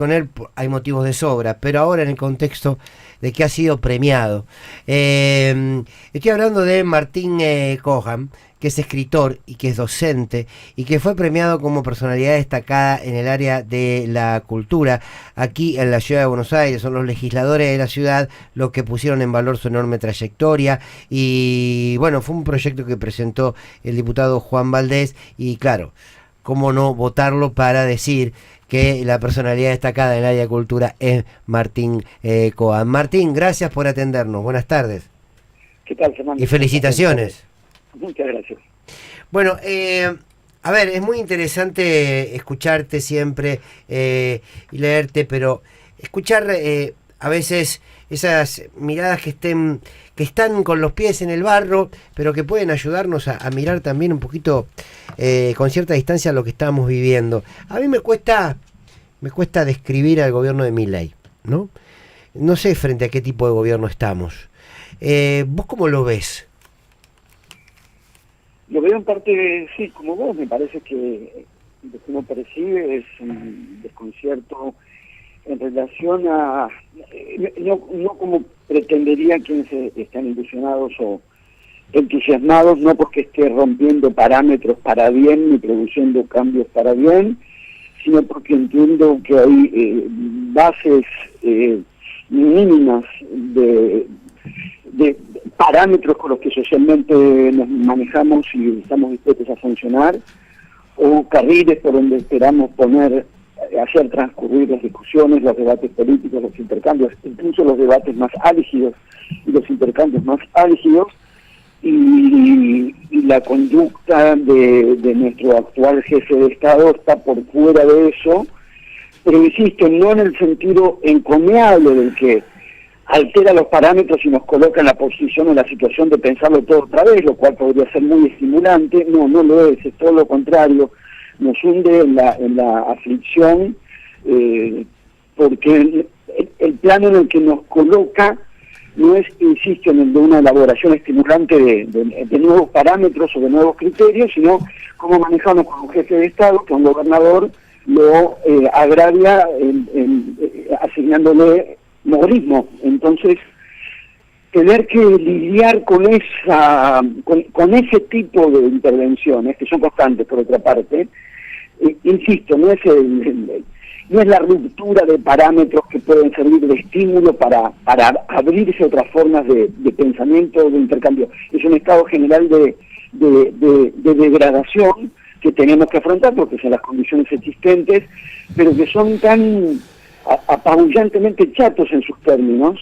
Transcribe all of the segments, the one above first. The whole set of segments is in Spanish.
con él hay motivos de sobra, pero ahora en el contexto de que ha sido premiado. Estoy hablando de Martín Cohan, que es escritor y que es docente y que fue premiado como personalidad destacada en el área de la cultura aquí en la ciudad de Buenos Aires. Son los legisladores de la ciudad los que pusieron en valor su enorme trayectoria y bueno, fue un proyecto que presentó el diputado Juan Valdés y claro, cómo no votarlo para decir que la personalidad destacada en el área de cultura es Martín Cohan. Martín, gracias por atendernos. Buenas tardes. ¿Qué tal, Fernando? Y felicitaciones. Muchas gracias. Bueno, a ver, es muy interesante escucharte siempre y leerte, pero escuchar a veces esas miradas que están con los pies en el barro, pero que pueden ayudarnos a mirar también un poquito con cierta distancia lo que estamos viviendo. A mí me cuesta describir al gobierno de Milei, ¿no? No sé frente a qué tipo de gobierno estamos. ¿Vos cómo lo ves? Lo veo en parte, sí, como vos. Me parece que lo que uno percibe es un desconcierto en relación a, no como pretendería quienes están ilusionados o entusiasmados, no porque esté rompiendo parámetros para bien ni produciendo cambios para bien, sino porque entiendo que hay bases mínimas de parámetros con los que socialmente nos manejamos y estamos dispuestos a funcionar, o carriles por donde esperamos hacer transcurrir las discusiones, los debates políticos, los intercambios, incluso los debates más álgidos y los intercambios más álgidos, y la conducta de nuestro actual jefe de Estado está por fuera de eso, pero insisto, no en el sentido encomiable del que altera los parámetros y nos coloca en la posición, en la situación de pensarlo todo otra vez, lo cual podría ser muy estimulante. No lo es todo lo contrario, nos hunde en la aflicción, porque el plano en el que nos coloca no es, insisto, en el de una elaboración estimulante de nuevos parámetros o de nuevos criterios, sino cómo manejamos con un jefe de Estado, que un gobernador lo agravia asignándole mogorismo. Entonces, tener que lidiar con ese tipo de intervenciones, que son constantes por otra parte, insisto, no es la ruptura de parámetros que pueden servir de estímulo para abrirse otras formas de pensamiento, de intercambio. Es un estado general de degradación que tenemos que afrontar porque son las condiciones existentes, pero que son tan apabullantemente chatos en sus términos,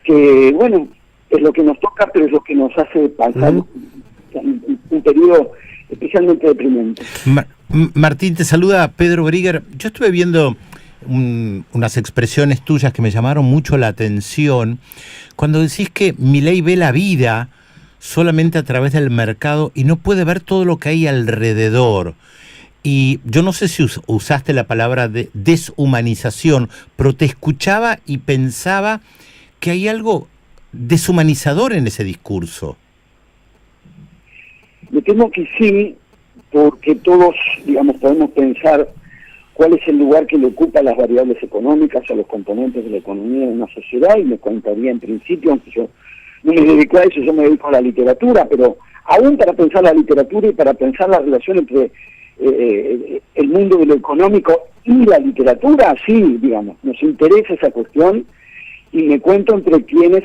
que bueno, es lo que nos toca, pero es lo que nos hace pasar un periodo especialmente deprimente. Martín, te saluda Pedro Brigger. Yo estuve viendo unas expresiones tuyas que me llamaron mucho la atención cuando decís que Milei ve la vida solamente a través del mercado y no puede ver todo lo que hay alrededor. Y yo no sé si usaste la palabra de deshumanización, pero te escuchaba y pensaba que hay algo deshumanizador en ese discurso. Me temo que sí, porque todos, digamos, podemos pensar cuál es el lugar que le ocupa las variables económicas o los componentes de la economía de una sociedad, y me contaría en principio, aunque yo no me dedico a eso, yo me dedico a la literatura, pero aún para pensar la literatura y para pensar la relación entre el mundo de lo económico y la literatura, sí, digamos, nos interesa esa cuestión, y me cuento entre quienes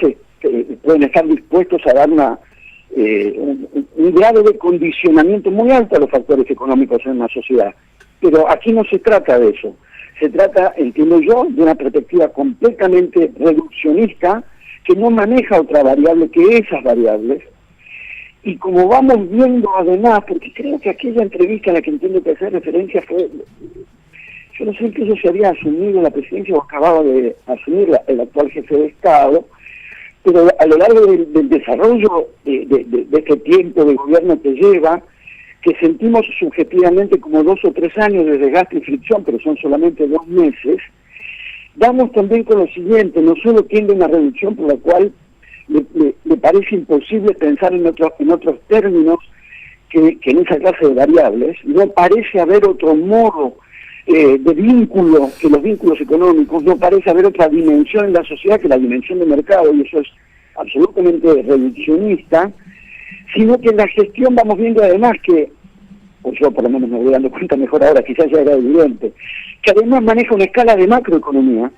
pueden estar dispuestos a dar un grado de condicionamiento muy alto a los factores económicos en una sociedad. Pero aquí no se trata de eso, se trata, entiendo yo, de una perspectiva completamente reduccionista que no maneja otra variable que esas variables. Y como vamos viendo además, porque creo que aquella entrevista a la que entiendo que hacer referencia fue, yo no sé incluso si había asumido la presidencia o acababa de asumir el actual jefe de Estado, pero a lo largo del desarrollo de este tiempo de gobierno que lleva, que sentimos subjetivamente como 2 o 3 años de desgaste y fricción, pero son solamente 2 meses, damos también con lo siguiente: no solo tiende una reducción por la cual le parece imposible pensar en otros términos que en esa clase de variables, no parece haber otro modo de vínculo, que los vínculos económicos, no parece haber otra dimensión en la sociedad que la dimensión de mercado, y eso es absolutamente reduccionista, sino que en la gestión vamos viendo además que, o yo por lo menos me voy dando cuenta mejor ahora, quizás ya era evidente, que además maneja una escala de macroeconomía.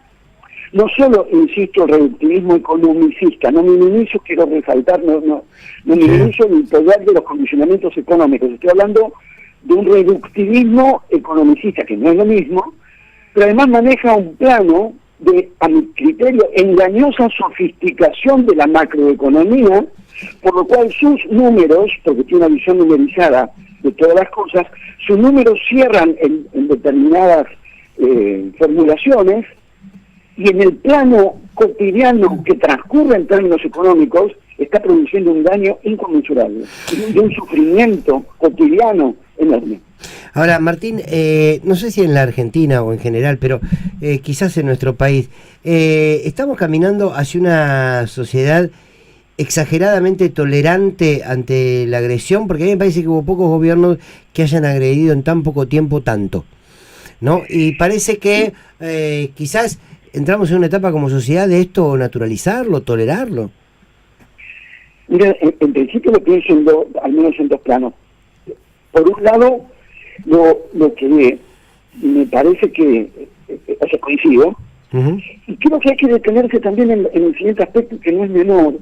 No solo, insisto, el reductivismo economicista, no minimizo, quiero resaltar, no minimizo el poder de los condicionamientos económicos, estoy hablando de un reductivismo economicista, que no es lo mismo, pero además maneja un plano de, a mi criterio, engañosa sofisticación de la macroeconomía, por lo cual sus números, porque tiene una visión numerizada de todas las cosas, sus números cierran en determinadas formulaciones, y en el plano cotidiano que transcurre en términos económicos está produciendo un daño inconmensurable y un sufrimiento cotidiano enorme. Ahora, Martín, no sé si en la Argentina o en general, pero quizás en nuestro país, estamos caminando hacia una sociedad exageradamente tolerante ante la agresión, porque a mí me parece que hubo pocos gobiernos que hayan agredido en tan poco tiempo tanto, ¿no? Y parece que quizás entramos en una etapa como sociedad de esto, naturalizarlo, tolerarlo. Mira, en principio lo pienso al menos en dos planos. Por un lado, lo que me parece que, o sea, coincido, y creo que hay que detenerse también en el siguiente aspecto, que no es menor,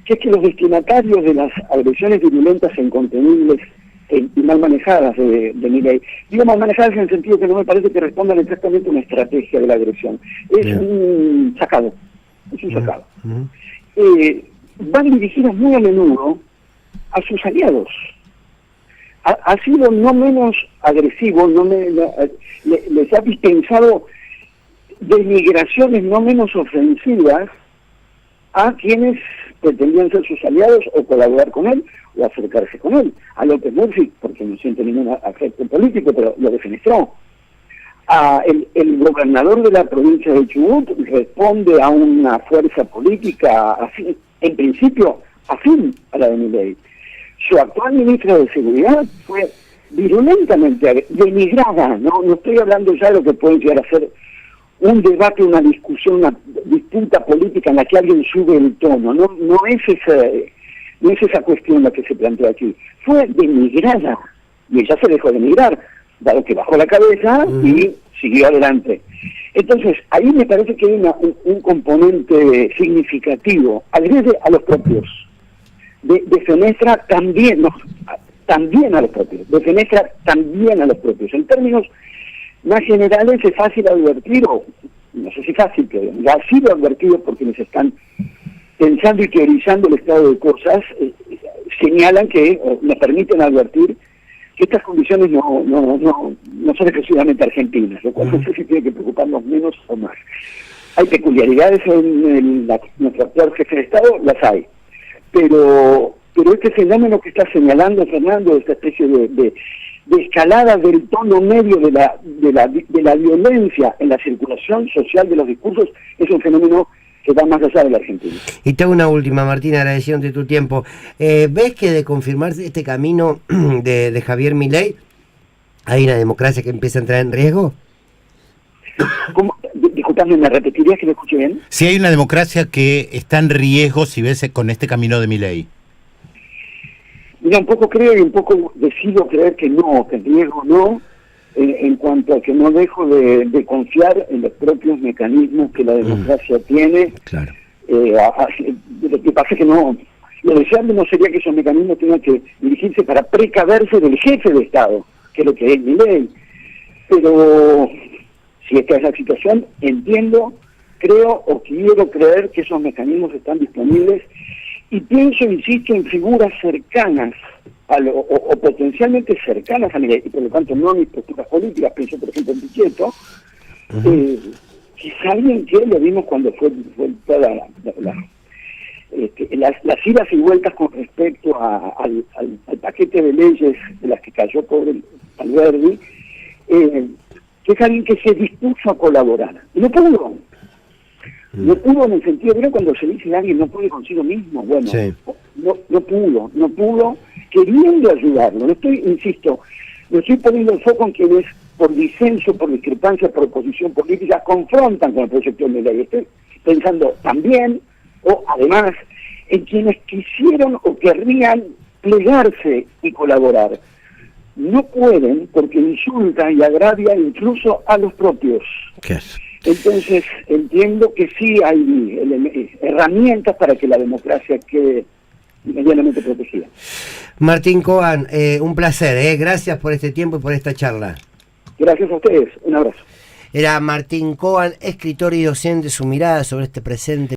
que es que los destinatarios de las agresiones virulentas e incontenibles y mal manejadas de Milei, digo mal manejadas en el sentido que no me parece que respondan exactamente a una estrategia de la agresión, es un sacado, van dirigidas muy a menudo a sus aliados. Ha sido no menos agresivo, les ha dispensado denigraciones no menos ofensivas a quienes pretendían ser sus aliados o colaborar con él o acercarse con él. A López Murphy, porque no siente ningún afecto político, pero lo defenestró. El gobernador de la provincia de Chubut responde a una fuerza política afín, en principio afín a la de Milei. Su actual ministra de Seguridad fue virulentamente denigrada, no estoy hablando ya de lo que puede llegar a ser un debate, una discusión, una disputa política en la que alguien sube el tono, no es esa cuestión la que se plantea aquí. Fue denigrada, y ella se dejó denigrar, dado que bajó la cabeza y siguió adelante. Entonces, ahí me parece que hay un componente significativo, agrede a los propios, defenestra también a los propios, defenestra también a los propios. En términos más generales es fácil advertir, o no sé si fácil, pero ya ha sido advertido por quienes están pensando y teorizando el estado de cosas, señalan que, o nos permiten advertir, que estas condiciones no son exclusivamente argentinas, lo cual no sé si tiene que preocuparnos menos o más. Hay peculiaridades en nuestro actual jefe de Estado, las hay, pero este fenómeno que está señalando Fernando, esta especie de escalada del tono medio de la violencia en la circulación social de los discursos, es un fenómeno que va más allá de la Argentina. Y te hago una última, Martín, agradeciéndote tu tiempo. ¿Ves que de confirmarse este camino de Javier Milei, hay una democracia que empieza a entrar en riesgo? Disculpame, ¿me repetirías que lo escuché bien? Si hay una democracia que está en riesgo, si ves con este camino de Milei. Mira, un poco creo y un poco decido creer que no, que en riesgo no, en cuanto a que no dejo de confiar en los propios mecanismos que la democracia tiene. Claro. Lo que pasa es que no, lo deseable no sería que esos mecanismos tengan que dirigirse para precaverse del jefe de Estado, que es lo que es Milei. Pero si esta es la situación, entiendo, creo o quiero creer que esos mecanismos están disponibles, y pienso, insisto, en figuras cercanas o potencialmente cercanas a Milei, y por lo tanto no a mis posturas políticas. Pienso por ejemplo en Pichetto, que es alguien que lo vimos cuando fue toda las idas y vueltas con respecto al paquete de leyes de las que cayó pobre Alberdi, que es alguien que se dispuso a colaborar. Y no pudo en el sentido, ¿verdad? Cuando se dice que alguien no puede consigo mismo, bueno, sí. no pudo, queriendo ayudarlo. No estoy, insisto, no estoy poniendo el foco en quienes por disenso, por discrepancia, por oposición política, confrontan con el proyecto de ley. Estoy pensando también, o además, en quienes quisieron o querrían plegarse y colaborar. No pueden porque insulta y agravia incluso a los propios. ¿Qué es? Entonces entiendo que sí hay herramientas para que la democracia quede medianamente protegida. Martín Cohen, un placer, gracias por este tiempo y por esta charla. Gracias a ustedes, un abrazo. Era Martín Cohen, escritor y docente, su mirada sobre este presente